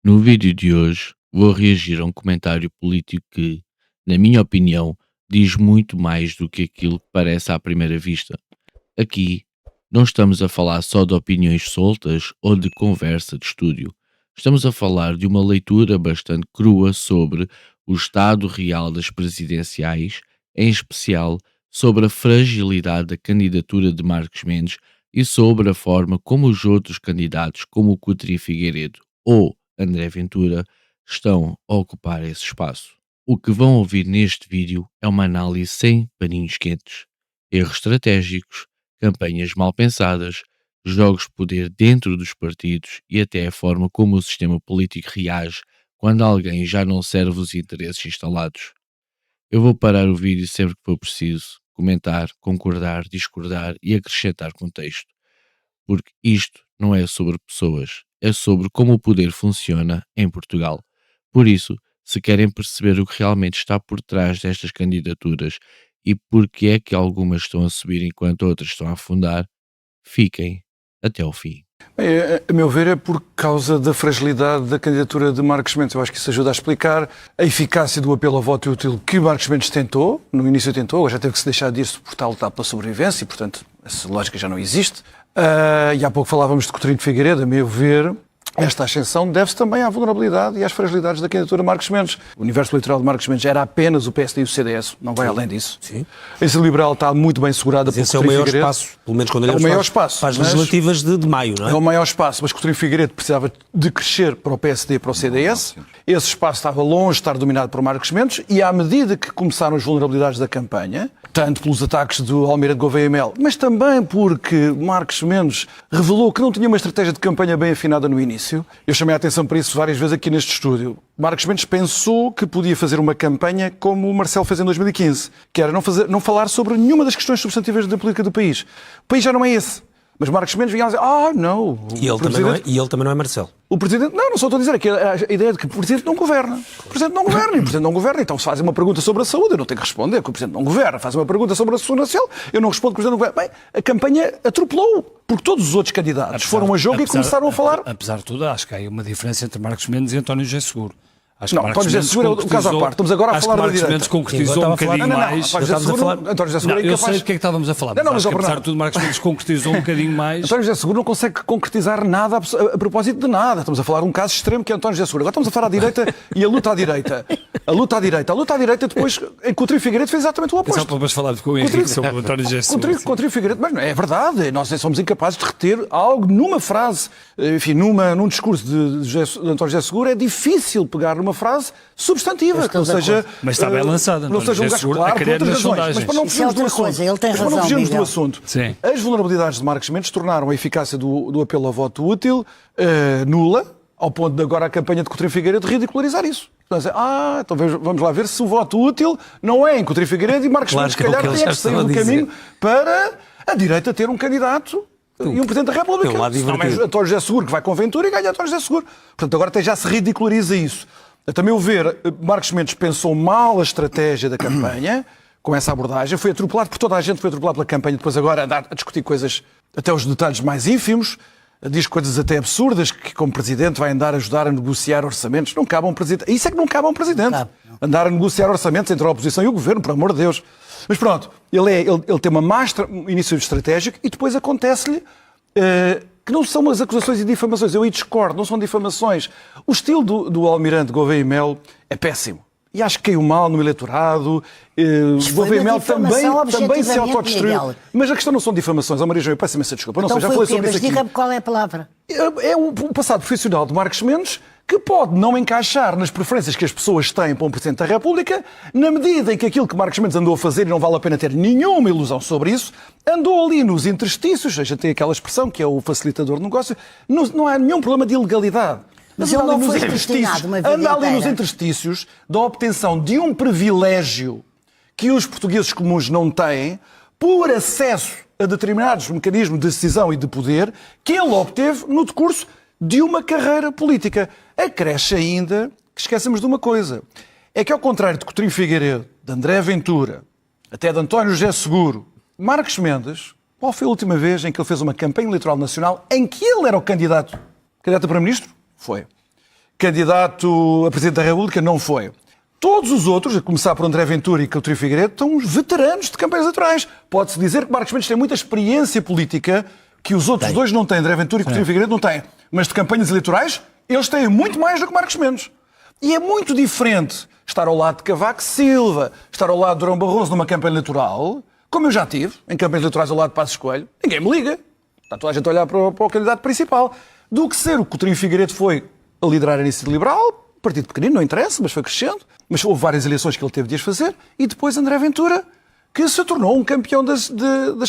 No vídeo de hoje vou reagir a um comentário político que, na minha opinião, diz muito mais do que aquilo que parece à primeira vista. Aqui não estamos a falar só de opiniões soltas ou de conversa de estúdio. Estamos a falar de uma leitura bastante crua sobre o estado real das presidenciais, em especial sobre a fragilidade da candidatura de Marcos Mendes e sobre a forma como os outros candidatos, como o Coutinho Figueiredo ou André Ventura, estão a ocupar esse espaço. O que vão ouvir neste vídeo é uma análise sem paninhos quentes, erros estratégicos, campanhas mal pensadas, jogos de poder dentro dos partidos e até a forma como o sistema político reage quando alguém já não serve os interesses instalados. Eu vou parar o vídeo sempre que for preciso, comentar, concordar, discordar e acrescentar contexto, porque isto não é sobre pessoas, é sobre como o poder funciona em Portugal. Por isso, se querem perceber o que realmente está por trás destas candidaturas e porque é que algumas estão a subir enquanto outras estão a afundar, fiquem até ao fim. A meu ver, é por causa da fragilidade da candidatura de Marcos Mendes. Eu acho que isso ajuda a explicar a eficácia do apelo ao voto útil que Marcos Mendes tentou, no início tentou, agora já teve que se deixar disso por tal lutar pela sobrevivência e, portanto, essa lógica já não existe. E há pouco falávamos de Coutinho de Figueiredo. A meu ver, esta ascensão deve-se também à vulnerabilidade e às fragilidades da candidatura de Marcos Mendes. O universo eleitoral de Marcos Mendes era apenas o PSD e o CDS, não vai além disso. Sim. A Esse liberal está muito bem segurada por Esse é o Coutinho maior Figueiredo. espaço, pelo menos quando olhamos É o maior espaço, para as mas legislativas de maio, não é? É o maior espaço, mas Coutinho Figueiredo precisava de crescer para o PSD e para o CDS. Esse espaço estava longe de estar dominado por Marcos Mendes e à medida que começaram as vulnerabilidades da campanha, tanto pelos ataques do Almirante Gouveia e Mel, mas também porque Marcos Mendes revelou que não tinha uma estratégia de campanha bem afinada no início. Eu chamei a atenção para isso várias vezes aqui neste estúdio. Marcos Mendes pensou que podia fazer uma campanha como o Marcelo fez em 2015, que era não falar sobre nenhuma das questões substantivas da política do país. O país já não é esse. Mas Marcos Mendes vinha a dizer, não. E ele também não é Marcelo. O Presidente, não só estou a dizer, aqui a ideia de que o Presidente não governa. O Presidente não governa, e o Presidente não governa. Então se fazem uma pergunta sobre a saúde, eu não tenho que responder, porque o Presidente não governa. Fazem uma pergunta sobre a segurança social, eu não respondo, porque o Presidente não governa. Bem, a campanha atropelou, porque todos os outros candidatos foram a jogo e começaram a falar. Apesar de tudo, acho que há aí uma diferença entre Marcos Mendes e António José Seguro. Acho Não, António José Seguro é o caso à parte. Estamos agora a falar da direita. Marcos Mendes concretizou um bocadinho mais. António José Seguro é Eu incapaz. sei do que é que estávamos a falar, Não, mas mas acho que, apesar de tudo, Marcos Mendes concretizou um bocadinho mais. António José Seguro não consegue concretizar nada a propósito de nada. Estamos a falar de um caso extremo que é António José Seguro. Agora estamos a falar à direita e a luta à direita. A luta à direita depois, em Coutinho Figueiredo fez exatamente o Só oposto. para falar com o Henrique sobre o António José Seguro. Coutinho Figueiredo, mas não é verdade. Nós somos incapazes de reter algo numa frase, enfim, num discurso de António José Seguro. É difícil pegar numa frase substantiva, que não seja... Mas está bem lançada, não seja um gasto claro, por outras razões. Mas para não fugirmos do assunto. Ele tem razão, do assunto. Sim. As vulnerabilidades de Marcos Mendes tornaram a eficácia do apelo ao voto útil nula, ao ponto de agora a campanha de Coutinho Figueiredo ridicularizar isso. Então vamos lá ver se o voto útil não é em Coutinho Figueiredo e Marcos Mendes, se calhar, tem que sair do caminho para a direita ter um candidato e um Presidente da República. Não é António José Seguro que vai com Ventura e ganha António José Seguro. Portanto, agora até já se ridiculariza isso. A meu ver, Marcos Mendes pensou mal a estratégia da campanha, com essa abordagem, foi atropelado por toda a gente, foi atropelado pela campanha, depois agora andar a discutir coisas até os detalhes mais ínfimos, diz coisas até absurdas, que como Presidente vai andar a ajudar a negociar orçamentos. Não cabe a um Presidente. Isso é que não cabe a um Presidente. Não. Andar a negociar orçamentos entre a oposição e o Governo, por amor de Deus. Mas pronto, ele tem uma má início estratégico e depois acontece-lhe... que não são as acusações e difamações. Eu aí discordo, não são difamações. O estilo do Almirante Gouveia e Mel é péssimo. E acho que caiu mal no eleitorado. Gouveia e Mel também se autodestruiu. Mas a questão não são difamações. Maria João, eu peço imensa desculpa. Então já falei sobre mas isso aqui. diga-me qual é a palavra. É o passado profissional de Marcos Mendes que pode não encaixar nas preferências que as pessoas têm para um Presidente da República, na medida em que aquilo que Marcos Mendes andou a fazer, e não vale a pena ter nenhuma ilusão sobre isso, andou ali nos interstícios, a gente tem aquela expressão que é o facilitador de negócio, não há nenhum problema de ilegalidade. Mas ele não foi destinado uma vida anda ali nos inteira. interstícios da obtenção de um privilégio que os portugueses comuns não têm por acesso a determinados mecanismos de decisão e de poder que ele obteve no decurso de uma carreira política. Acresce ainda que esquecemos de uma coisa. É que ao contrário de Coutinho Figueiredo, de André Ventura, até de António José Seguro, Marcos Mendes, qual foi a última vez em que ele fez uma campanha eleitoral nacional em que ele era o candidato a Primeiro-Ministro? Foi. candidato a Presidente da República, não foi. Todos os outros, a começar por André Ventura e Coutinho Figueiredo, estão uns veteranos de campanhas eleitorais. Pode-se dizer que Marcos Mendes tem muita experiência política que os outros dois não têm. André Ventura e Coutinho Figueiredo não têm. Mas de campanhas eleitorais, eles têm muito mais do que Marcos Mendes. E é muito diferente estar ao lado de Cavaco Silva, estar ao lado de Durão Barroso numa campanha eleitoral, como eu já tive, em campanhas eleitorais ao lado de Passos Coelho. Ninguém me liga. Está toda a gente a olhar para o candidato principal. Do que ser o Coutinho Figueiredo foi a liderar a Iniciativa Liberal, partido pequenino, não interessa, mas foi crescendo. Mas houve várias eleições que ele teve de as fazer. E depois André Ventura, que se tornou um campeão das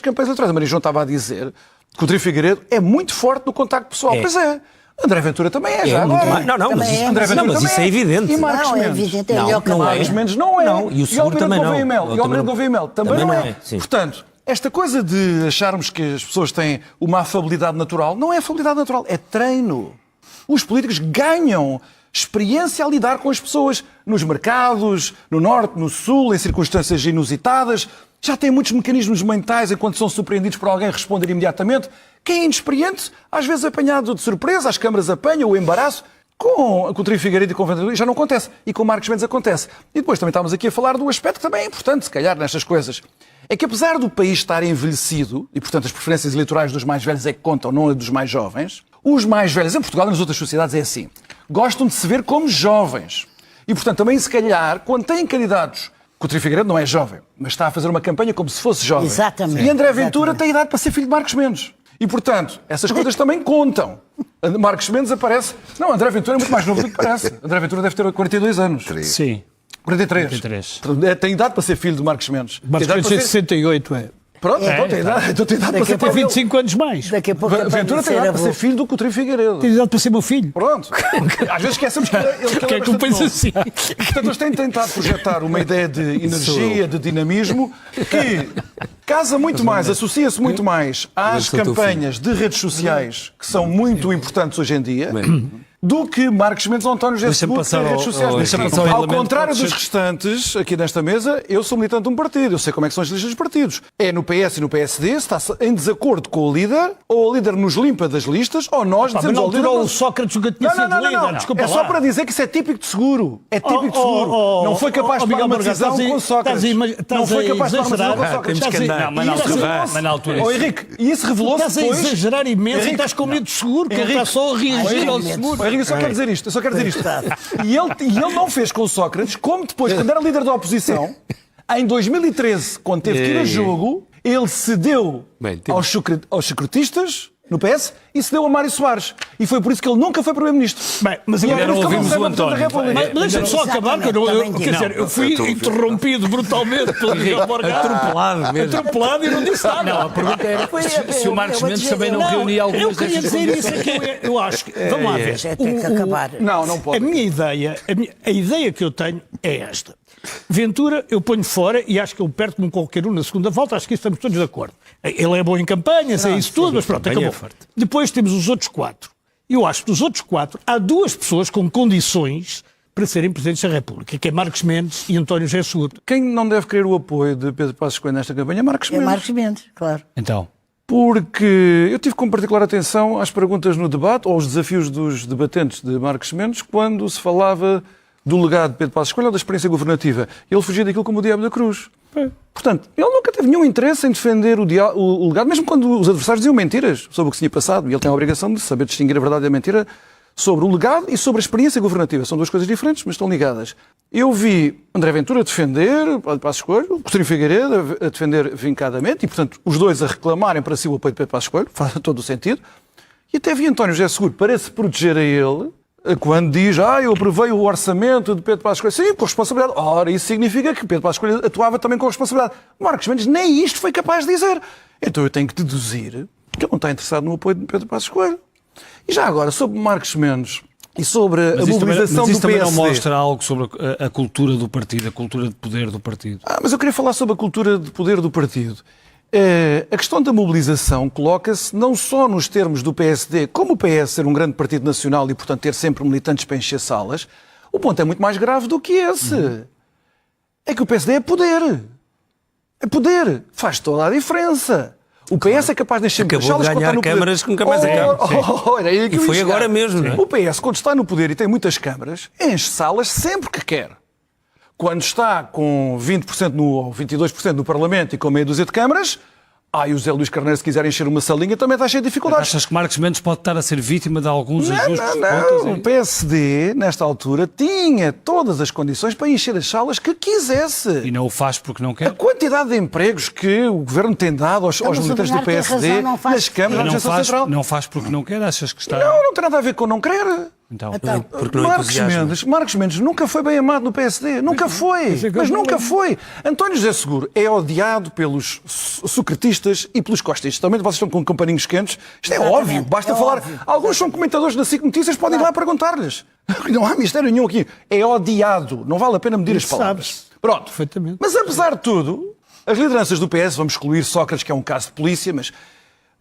campanhas eleitorais. A Maria João estava a dizer que o Coutinho Figueiredo é muito forte no contacto pessoal. Pois é. André Ventura também é, já agora. Não, mas isso, André Ventura mas isso é evidente. E Marcos Não, é Mendes? evidente, é Não, melhor que não é. Marcos Mendes não é. Não, e o seguro também não. E o Almeida Gouveia Mel também não é. Sim. Portanto, esta coisa de acharmos que as pessoas têm uma afabilidade natural, não é afabilidade natural, é treino. Os políticos ganham experiência a lidar com as pessoas nos mercados, no norte, no sul, em circunstâncias inusitadas. Já têm muitos mecanismos mentais enquanto são surpreendidos por alguém responder imediatamente. Quem é inexperiente, às vezes apanhado de surpresa, as câmaras apanham, o embaraço. Com o Coutinho Figueiredo e com o Ventura já não acontece. E com o Marcos Mendes acontece. E depois também estamos aqui a falar do aspecto que também é importante, se calhar, nestas coisas. É que apesar do país estar envelhecido, e portanto as preferências eleitorais dos mais velhos é que contam, não a dos mais jovens, os mais velhos, em Portugal e nas outras sociedades é assim, gostam de se ver como jovens. E portanto também, se calhar, quando têm candidatos, Coutinho Figueiredo não é jovem, mas está a fazer uma campanha como se fosse jovem. Exatamente. E André Ventura Exatamente. tem idade para ser filho de Marcos Mendes. E, portanto, essas coisas também contam. Marcos Mendes aparece... Não, André Ventura é muito mais novo do que parece. André Ventura deve ter 42 anos. Sim. 43. Tem idade para ser filho de Marcos Mendes. Marcos Tem idade Mendes para é ser... 68, é. Pronto, então tem idade para ser... Tem 25 anos mais. Daqui a pouco é para Ventura tem dizer idade a para ser boca. filho do Coutinho Figueiredo. Tem idade para ser meu filho. Pronto. Às vezes esquecemos que ele Que é que eu bastante penso novo. assim? Portanto, eles têm tentado projetar uma ideia de energia, de dinamismo, que casa muito mais, associa-se muito mais às sou teu campanhas de redes sociais, que são muito importantes hoje em dia, do que Marcos Mendes ou António José Deixa-me Seguro, que têm passar redes ao- sociais. deixa-me passar ao Ao elemento contrário que pode dos ser- restantes, aqui nesta mesa, eu sou militante de um partido, eu sei como é que são as listas dos partidos. É no PS e no PSD, se está em desacordo com o líder, ou o líder nos limpa das listas, ou nós Mas dizemos na ao líder... altura o Sócrates nunca tinha sido líder. Desculpa É só lá. para dizer que isso é típico de seguro. É típico de seguro. Não foi capaz de tomar Miguel uma Morgado, decisão com Sócrates. Não foi capaz de tomar uma decisão com Sócrates. Temos que andar. Não, mas na E isso altura- revelou-se. mas na altura- Oh, Henrique, e isso revelou-se Estás a depois... exagerar imenso e Henrique, estás com medo de seguro, que ele Henrique, está só a reagir ao seguro. Oh, Henrique, eu só quero dizer isto. E ele não fez com Sócrates, como depois, quando era líder da oposição, em 2013, quando teve que ir a jogo, ele cedeu aos secretistas no PS e cedeu a Mário Soares. E foi por isso que ele nunca foi Primeiro-Ministro. Bem, mas E agora é por isso que ele ouvimos não o serve a Presidente da António. República. Mas deixa-me só acabar, que eu, Exatamente, quer dizer, eu fui interrompido brutalmente pelo Miguel Morgado. Atropelado mesmo. Atropelado e não disse nada. Não, a pergunta era se o Marcos Mendes também não Não, reunia eu algumas queria destas dizer condições. isso, é que eu acho que... Vamos lá ver. Já tem que acabar. Não pode. A minha ideia, a ideia que eu tenho é esta. Ventura eu ponho fora e acho que ele perde como qualquer um na segunda volta, acho que estamos todos de acordo. Ele é bom em campanhas, é isso tudo, mas pronto, campanha acabou. é forte. Depois temos os outros quatro. Eu acho que dos outros quatro há duas pessoas com condições para serem Presidentes da República, que é Marcos Mendes e António José Seguro. Quem não deve querer o apoio de Pedro Passos Coelho nesta campanha é Marcos É Mendes. Marcos Mendes, claro. Então, Porque eu tive com particular atenção às perguntas no debate, ou aos desafios dos debatentes de Marcos Mendes, quando se falava do legado de Pedro Passos Coelho ou da experiência governativa. Ele fugia daquilo como o diabo da cruz. Portanto, ele nunca teve nenhum interesse em defender o legado, mesmo quando os adversários diziam mentiras sobre o que se tinha passado. E ele tem a obrigação de saber distinguir a verdade e a mentira sobre o legado e sobre a experiência governativa. São duas coisas diferentes, mas estão ligadas. Eu vi André Ventura a defender Pedro Passos Coelho, o Coutinho Figueiredo a defender vincadamente, e, portanto, os dois a reclamarem para si o apoio de Pedro Passos Coelho, faz todo o sentido. E até vi António José Seguro para se proteger a ele, quando diz, eu aprovei o orçamento de Pedro Passos Coelho. Sim, com responsabilidade. Ora, isso significa que Pedro Passos Coelho atuava também com responsabilidade. Marcos Mendes nem isto foi capaz de dizer. Então eu tenho que deduzir que ele não está interessado no apoio de Pedro Passos Coelho. E já agora, sobre Marcos Mendes e sobre a mobilização mas isso do também PSD... não mostra algo sobre a cultura do partido, a cultura de poder do partido. Mas eu queria falar sobre a cultura de poder do partido. A questão da mobilização coloca-se não só nos termos do PSD, como o PS ser um grande partido nacional e, portanto, ter sempre militantes para encher salas, o ponto é muito mais grave do que esse. É que o PSD é poder. É poder. Faz toda a diferença. O PS é capaz de encher muitas Acabou salas de quando está ganhar no poder. câmaras que nunca mais acabam. Era aí que E eu ia foi chegar. agora mesmo, não é? O PS, quando está no poder e tem muitas câmaras, enche salas sempre que quer. Quando está com 20% ou 22% no Parlamento e com meia dúzia de câmaras, e o Zé Luís Carneiro, se quiser encher uma salinha, também está cheio de dificuldades. Achas que Marcos Mendes pode estar a ser vítima de alguns ajustes de Não. contas? O PSD, nesta altura, tinha todas as condições para encher as salas que quisesse. E não o faz porque não A quer? quantidade de empregos que o Governo tem dado aos militantes do sublinhar que tem PSD, razão, não faz nas câmaras, na Não Administração faz, Central. não faz porque não quer? Achas que está... Não tem nada a ver com não querer. Então, Porque não entusiasma. Marcos Mendes nunca foi bem amado no PSD. Nunca foi. Mas nunca foi. António José Seguro é odiado pelos socratistas e pelos costistas. Também vocês estão com campaninhos quentes. Isto é óbvio. Basta falar. Óbvio. Alguns são comentadores da SIC Notícias, podem ir lá perguntar-lhes. Não há mistério nenhum aqui. É odiado. Não vale a pena medir as palavras. Sabe-se. Pronto. Perfeitamente. Mas apesar de tudo, as lideranças do PS, vamos excluir Sócrates, que é um caso de polícia, mas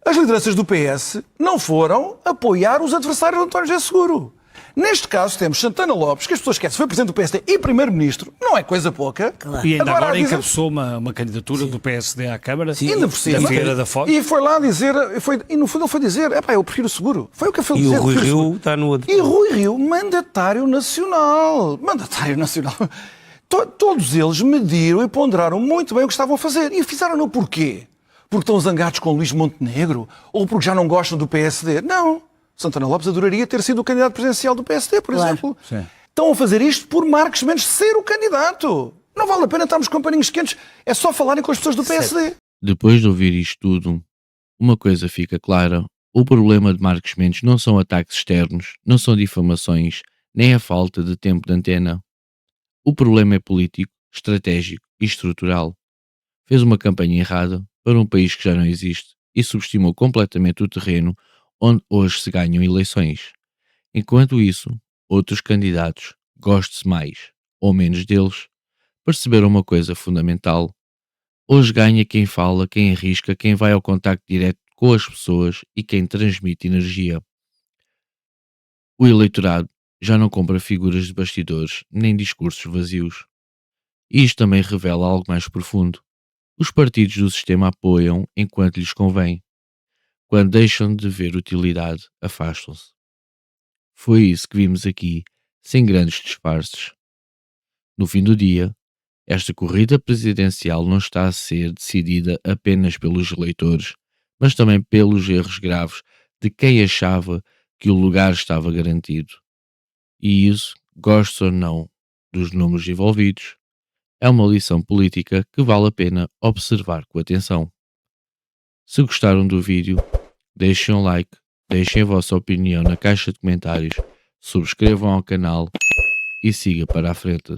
as lideranças do PS não foram apoiar os adversários de António José Seguro. Neste caso temos Santana Lopes, que as pessoas esquecem, foi Presidente do PSD e Primeiro-Ministro, não é coisa pouca. E ainda agora a dizer- encabeçou uma candidatura do PSD à Câmara, Ainda por cima. da Figueira da Foz. E foi lá dizer, e no fundo ele foi dizer, eu prefiro o seguro. Foi o que ele foi E dizer. o Rui prefiro Rio seguro. está no outro. E Rui Rio, mandatário nacional. Mandatário nacional. Todos eles mediram e ponderaram muito bem o que estavam a fazer. E fizeram-no porquê? Porque estão zangados com Luís Montenegro? Ou porque já não gostam do PSD? Não. Santana Lopes adoraria ter sido o candidato presidencial do PSD, por exemplo. Sim. Estão a fazer isto por Marcos Mendes ser o candidato. Não vale a pena estarmos com paninhos quentes. É só falarem com as pessoas do PSD. Depois de ouvir isto tudo, uma coisa fica clara: o problema de Marcos Mendes não são ataques externos, não são difamações, nem a falta de tempo de antena. O problema é político, estratégico e estrutural. Fez uma campanha errada para um país que já não existe e subestimou completamente o terreno onde hoje se ganham eleições. Enquanto isso, outros candidatos, goste-se mais ou menos deles, perceberam uma coisa fundamental: hoje ganha quem fala, quem arrisca, quem vai ao contacto direto com as pessoas e quem transmite energia. O eleitorado já não compra figuras de bastidores nem discursos vazios. E isto também revela algo mais profundo. Os partidos do sistema apoiam enquanto lhes convém. Quando deixam de ver utilidade, afastam-se. Foi isso que vimos aqui, sem grandes disfarces. No fim do dia, esta corrida presidencial não está a ser decidida apenas pelos eleitores, mas também pelos erros graves de quem achava que o lugar estava garantido. E isso, goste ou não dos números envolvidos, é uma lição política que vale a pena observar com atenção. Se gostaram do vídeo, deixem um like, deixem a vossa opinião na caixa de comentários, subscrevam ao canal e siga para a frente.